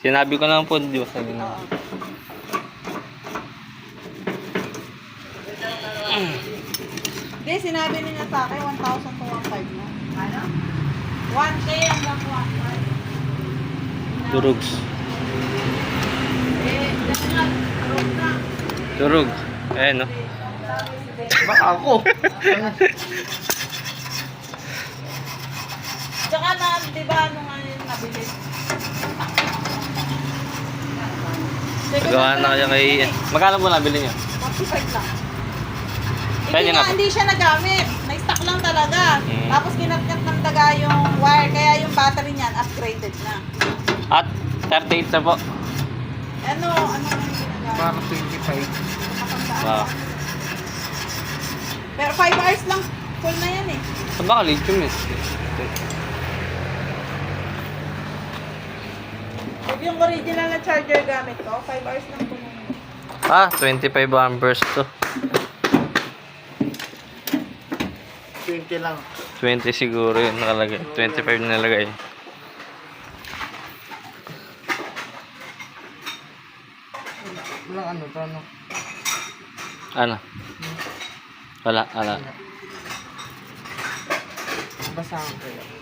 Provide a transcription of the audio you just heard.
Sinabi ko lang po, di ba sabi na. Hindi, sinabi niya sa akin, 1,000 to 1,500 na. Ano? 1K hanggang 1,500. Turugs. Ganyan, road na. Turug. Ayan, no? Baka ako. Tsaka na, di ba, ano nga yung nabili? Magawa na kaya kay... Magkano po nabili niyo? 45 lang. Kaya niya na po. Hindi siya nagamit. Na-stock lang talaga. Mm. Tapos kinatkat ng daga yung wire. Kaya yung battery niyan, upgraded na. At 38 na po. Ano yung ginagamit? Parang 25. Wow. Pero 5 hours lang. Full na yan eh. So baka lithium eh. Pag yung original na charger gamit ko, 5 hours lang po. Ah, 25 amperes to. 20 lang. 20 siguro yun nakalagay. 25 na nalagay. Walang ano to, ano? Ano? Wala. Basahan ko yun.